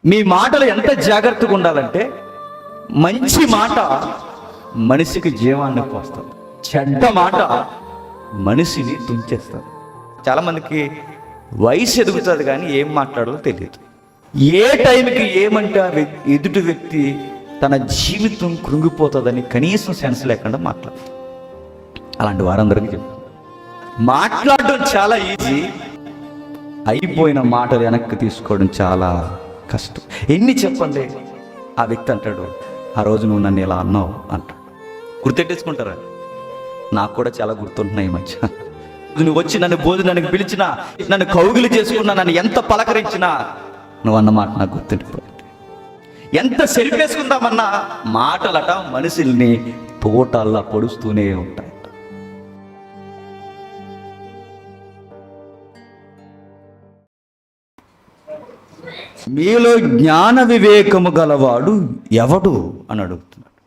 మీ మాటలు ఎంత జాగ్రత్తగా ఉండాలంటే, మంచి మాట మనిషికి జీవాన్ని పోస్తుంది, చెడ్డ మాట మనిషిని తుంచేస్తుంది. చాలామందికి వయసు ఎదుగుతుంది కానీ ఏం మాట్లాడాలో తెలియదు. ఏ టైంకి ఏమంటే ఎదుటి వ్యక్తి తన జీవితం కృంగిపోతుందని కనీసం సెన్స్ లేకుండా మాట్లాడుతుంది. అలాంటి వారందరికీ చెప్తాను, మాట్లాడడం చాలా ఈజీ, అయిపోయిన మాటలు వెనక్కి తీసుకోవడం చాలా కష్టం. ఎన్ని చెప్పండి, ఆ వ్యక్తి అంటాడు, ఆ రోజు నువ్వు నన్ను ఇలా అన్నావు అంటాడు. గుర్తెట్టేసుకుంటారా? నాకు కూడా చాలా గుర్తుంటున్నాయి ఈ మధ్య. నువ్వు వచ్చి నన్ను భోజనానికి పిలిచినా, నన్ను కౌగిలి చేసుకున్నా, నన్ను ఎంత పలకరించినా నువ్వు అన్న మాట నాకు గుర్తుండిపోయింది. ఎంత సెరిపేసుకుందామన్నా మాటలట మనుషుల్ని తోటల్లా పొడుస్తూనే ఉంటాయి. మీలో జ్ఞాన వివేకము గలవాడు ఎవడు అని అడుగుతున్నాడు.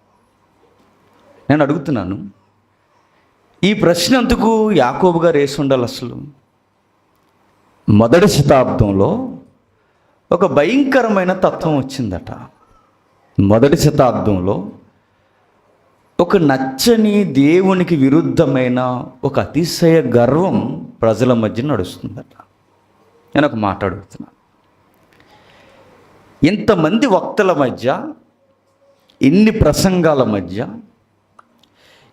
నేను అడుగుతున్నాను, ఈ ప్రశ్న ఎందుకు యాకోబు గారు వేసి ఉండాలి? అసలు మొదటి శతాబ్దంలో ఒక భయంకరమైన తత్వం వచ్చిందట. మొదటి శతాబ్దంలో ఒక నచ్చని, దేవునికి విరుద్ధమైన ఒక అతిశయ గర్వం ప్రజల మధ్య నడుస్తుందట. నేను ఒక మాట అడుగుతున్నాను, ఇంతమంది వక్తల మధ్య, ఇన్ని ప్రసంగాల మధ్య,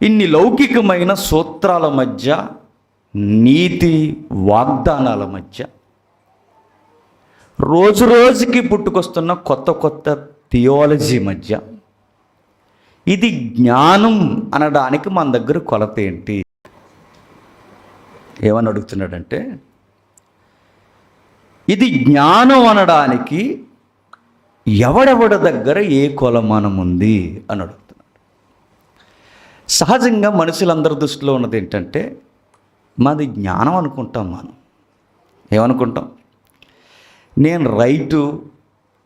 ఇన్ని లౌకికమైన సూత్రాల మధ్య, నీతి వాగ్దానాల మధ్య, రోజు రోజుకి పుట్టుకొస్తున్న కొత్త కొత్త థియాలజీ మధ్య, ఇది జ్ఞానం అనడానికి మన దగ్గర కొలత ఏంటి? ఏమని అడుగుతున్నాడంటే, ఇది జ్ఞానం అనడానికి ఎవడెవడ దగ్గర ఏ కొలమానం ఉంది అని అడుగుతున్నాడు. సహజంగా మనుషులందరి దృష్టిలో ఉన్నది ఏంటంటే, మాది జ్ఞానం అనుకుంటాం. మనం ఏమనుకుంటాం?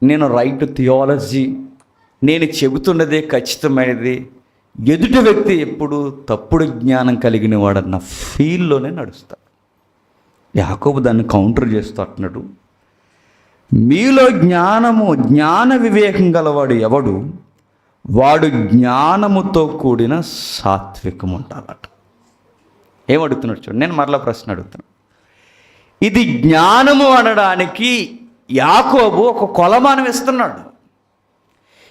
నేను రైట్ థియాలజీ, నేను చెబుతున్నదే ఖచ్చితమైనది, ఎదుటి వ్యక్తి ఎప్పుడు తప్పుడు జ్ఞానం కలిగిన వాడన్న ఫీల్లోనే నడుస్తాడు. యాకోబు దాన్ని కౌంటర్ చేస్తూ అంటున్నాడు, మీలో జ్ఞాన వివేకం గలవాడు ఎవడు, వాడు జ్ఞానముతో కూడిన సాత్వికం ఉండాలట. ఏమడుగుతున్నాడు చూడండి, నేను మరలా ప్రశ్న అడుగుతున్నాను. ఇది జ్ఞానము అనడానికి యాకోబు ఒక కొలమానం ఇస్తున్నాడు.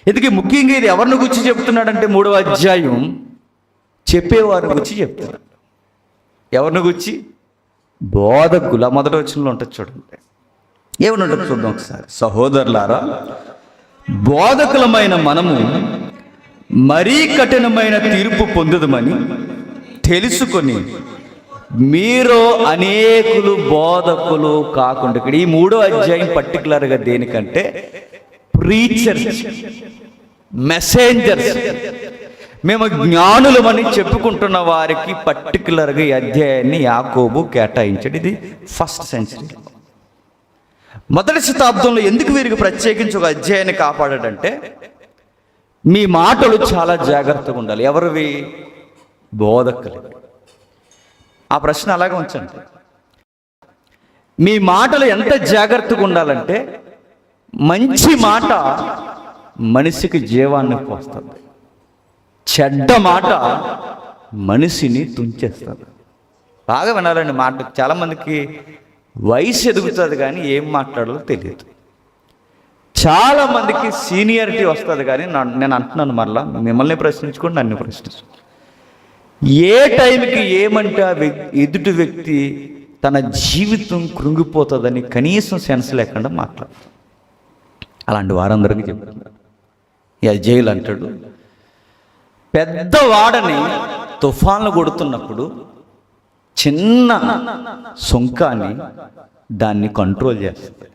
ఎందుకు ముఖ్యంగా ఇది ఎవరిని గురించి చెప్తున్నాడంటే, 3వ అధ్యాయం చెప్పేవారి గురించి చెప్తున్నాడు. ఎవరిని గురించి? బోధకుల మొదటి వచనంలో ఉంటుంది చూడండి. ఏమన్నా చూద్దాం ఒకసారి. సహోదరులారా, బోధకులమైన మనము మరీ కఠినమైన తీర్పు పొందుదమని తెలుసుకొని మీరు అనేకులు బోధకులు కాకుండా, ఇక్కడ ఈ 3వ అధ్యాయం పర్టికులర్గా దేనికంటే, ప్రీచర్స్, మెసెంజర్స్, మేము జ్ఞానులమని చెప్పుకుంటున్న వారికి పర్టికులర్గా ఈ అధ్యాయాన్ని యాకోబు కేటాయించాడు. ఇది ఫస్ట్ సెంచరీ, మొదటి శతాబ్దంలో. ఎందుకు వీరికి ప్రత్యేకించి ఒక అధ్యాయాన్ని కాపాడాడంటే, మీ మాటలు చాలా జాగ్రత్తగా ఉండాలి. ఎవరివి? బోధకులు. ఆ ప్రశ్న అలాగే ఉంచండి. మీ మాటలు ఎంత జాగ్రత్తగా ఉండాలంటే, మంచి మాట మనిషికి జీవాన్ని పోస్తుంది, చెడ్డ మాట మనిషిని తుంచేస్తుంది. బాగా వినాలండి మాట. చాలామందికి వయసు ఎదుగుతుంది కానీ ఏం మాట్లాడాలో తెలియదు. చాలామందికి సీనియారిటీ వస్తుంది కానీ, నేను అంటున్నాను మరలా, మిమ్మల్ని ప్రశ్నించుకోండి, నన్ను ప్రశ్నించుకోండి. ఏ టైంకి ఏమంటే ఎదుటి వ్యక్తి తన జీవితం కృంగిపోతుందని కనీసం సెన్స్ లేకుండా మాట్లాడుతాడు. అలాంటి వారందరికీ చెప్తున్నారు. యజ్జేయులు అంటాడు, పెద్దవాడని తుఫాన్లు కొడుతున్నప్పుడు చిన్న సుంకాన్ని దాన్ని కంట్రోల్ చేస్తుంది.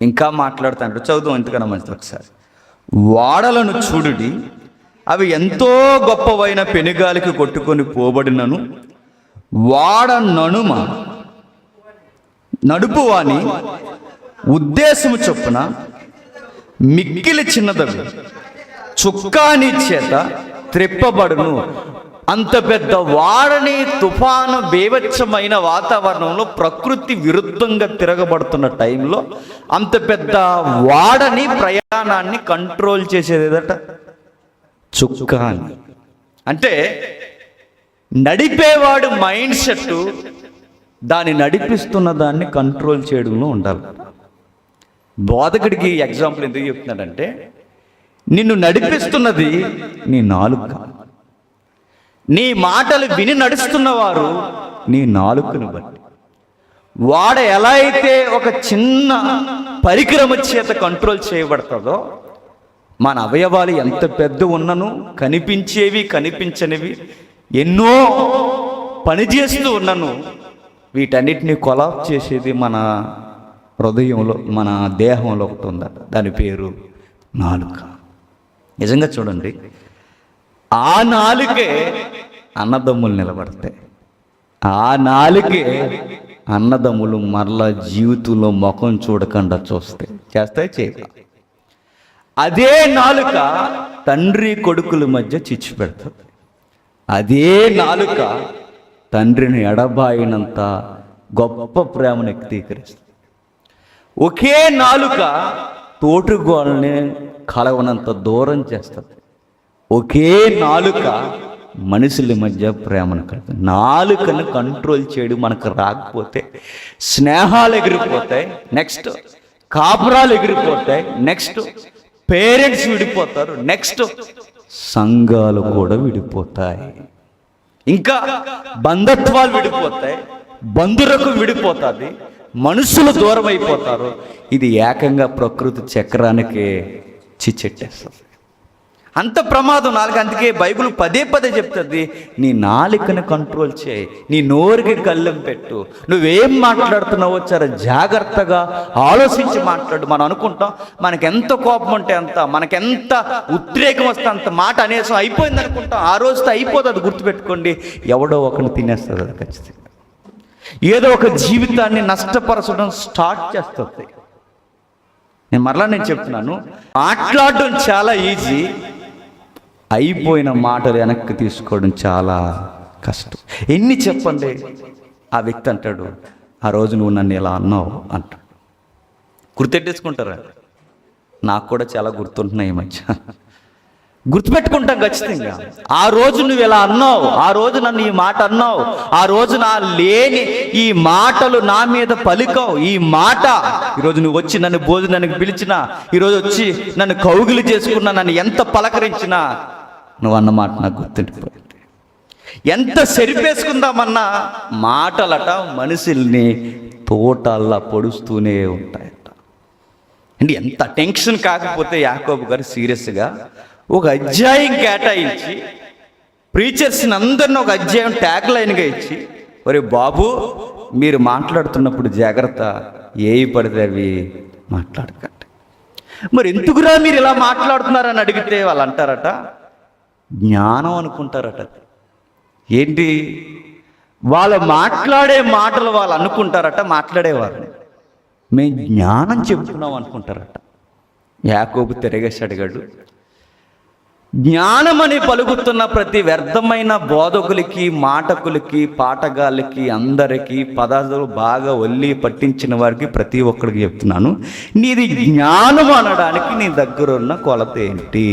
ఇంకా మాట్లాడుతాడు, చదువు ఎంతకన్నా మంచిది ఒకసారి. వాడలను చూడుడి, అవి ఎంతో గొప్పవైన పెనుగాలికి కొట్టుకొని పోబడినను వాడ నడుపువాని ఉద్దేశము చొప్పున మిక్కిలి చిన్నదవి చుక్కాని చేత త్రిప్పబడును. అంత పెద్ద వాడని, తుఫాను, బీభత్సమైన వాతావరణంలో ప్రకృతి విరుద్ధంగా తిరగబడుతున్న టైంలో అంత పెద్ద వాడని, ప్రయాణాన్ని కంట్రోల్ చేసేది ఏదట? చుక్క అని. అంటే నడిపేవాడు మైండ్ సెట్ దాన్ని నడిపిస్తున్న దాన్ని కంట్రోల్ చేయడంలో ఉండాలి. బోధకుడికి ఎగ్జాంపుల్ ఎందుకు చెప్తున్నాడంటే, నిన్ను నడిపిస్తున్నది నీ నాలుక. నీ మాటలు విని నడుస్తున్నవారు నీ నాలుకను బట్టి. వాడ ఎలా అయితే ఒక చిన్న పరికరము చేత కంట్రోల్ చేయబడుతుందో, మన అవయవాలు ఎంత పెద్ద ఉన్నను, కనిపించేవి కనిపించనివి ఎన్నో పనిచేస్తూ ఉన్నను, వీటన్నిటిని కొలాప్ చేసేది మన హృదయంలో, మన దేహంలో ఒకటి ఉందట. దాని పేరు నాలుక. నిజంగా చూడండి, ఆ నాలుకే అన్నదమ్ములు నిలబడతాయి. ఆ నాలుకే అన్నదమ్ములు మరలా జీవితంలో ముఖం చూడకుండా చేస్తాయి చేయక. అదే నాలుక తండ్రి కొడుకుల మధ్య చిచ్చు పెడుతుంది. అదే నాలుక తండ్రిని ఎడబాయినంత గొప్ప ప్రేమను వ్యక్తీకరిస్తుంది. ఒకే నాలుక తోటుగోళ్ళని కలవనంత దూరం చేస్తుంది. ఒకే నాలుక మనుషుల మధ్య ప్రేమను కలుగుతుంది. నాలుకను కంట్రోల్ చేయడం మనకు రాకపోతే స్నేహాలు ఎగిరిపోతాయి, నెక్స్ట్ కాపురాలు ఎగిరిపోతాయి, నెక్స్ట్ పేరెంట్స్ విడిపోతారు, నెక్స్ట్ సంఘాలు కూడా విడిపోతాయి, ఇంకా బంధత్వాలు విడిపోతాయి, బంధురకం విడిపోతుంది, మనుషులు దూరం అయిపోతారు. ఇది ఏకంగా ప్రకృతి చక్రానికి చిచ్చెట్టేస్తుంది. అంత ప్రమాదం నాలుక. అందుకే బైబిల్ పదే పదే చెప్తుంది, నీ నాలుకను కంట్రోల్ చేయి, నీ నోరుకి కళ్ళెం పెట్టు, నువ్వేం మాట్లాడుతున్నావో చాలా జాగ్రత్తగా ఆలోచించి మాట్లాడు. మనం అనుకుంటాం మనకెంత కోపం ఉంటే అంత, మనకెంత ఉద్రేకం వస్తే అంత మాట అనేసం అయిపోయింది అనుకుంటాం. ఆ రోజుతో అయిపోతుంది. అది గుర్తుపెట్టుకోండి, ఎవడో ఒకరిని తినేస్తుంది అది ఖచ్చితంగా. ఏదో ఒక జీవితాన్ని నష్టపరచడం స్టార్ట్ చేస్తుంది. నేను చెప్తున్నాను, మాట్లాడడం చాలా ఈజీ, అయిపోయిన మాటలు వెనక్కి తీసుకోవడం చాలా కష్టం. ఎన్ని చెప్పండి, ఆ వ్యక్తి అంటాడు, ఆ రోజు నువ్వు నన్ను ఇలా అన్నావు అంటాడు. గుర్తెట్టేసుకుంటారా? నాకు కూడా చాలా గుర్తుంటున్నాయి ఈ మధ్య. గుర్తుపెట్టుకుంటాం ఖచ్చితంగా. ఆ రోజు నువ్వు ఇలా అన్నావు, ఆ రోజు నన్ను ఈ మాట అన్నావు, ఆ రోజు నా లేని ఈ మాటలు నా మీద పలికావు, ఈ మాట ఈరోజు నువ్వు వచ్చి నన్ను భోజనానికి పిలిచినా, ఈరోజు వచ్చి నన్ను కౌగిలి చేసుకున్నా, నన్ను ఎంత పలకరించినా నువ్వు అన్న మాట నాకు గుర్తుండిపోయింది. ఎంత సెరిపేసుకుందామన్నా మాటలట మనుషుల్ని తోటల్లా పొడుస్తూనే ఉంటాయట. అంటే ఎంత టెన్షన్ కాకపోతే యాకోబు గారు సీరియస్గా ఒక అధ్యాయం కేటాయించి ప్రీచర్స్ని అందరిని ఒక అధ్యాయం ట్యాగ్ లైన్గా ఇచ్చి, ఒరే బాబు మీరు మాట్లాడుతున్నప్పుడు జాగ్రత్త, ఏవి పడితే అవి మాట్లాడకండి. మరి ఎందుకురా మీరు ఇలా మాట్లాడుతున్నారని అడిగితే వాళ్ళు అంటారట, జ్ఞానం అనుకుంటారట. ఏంటి? వాళ్ళు మాట్లాడే మాటలు వాళ్ళు అనుకుంటారట, మాట్లాడేవారిని మేము జ్ఞానం చెబుతున్నాం అనుకుంటారట. యాకోబు తిరగేసి అడిగాడు, జ్ఞానమని పలుకుతున్న ప్రతి వ్యర్థమైన బోధకులకి, మాటకులకి, పాటగాళ్ళకి, అందరికీ పదార్థాలు బాగా ఒల్లి పట్టించిన వారికి ప్రతి ఒక్కరికి చెప్తున్నాను, నీది జ్ఞానం అనడానికి నీ దగ్గర ఉన్న కొలత ఏంటి?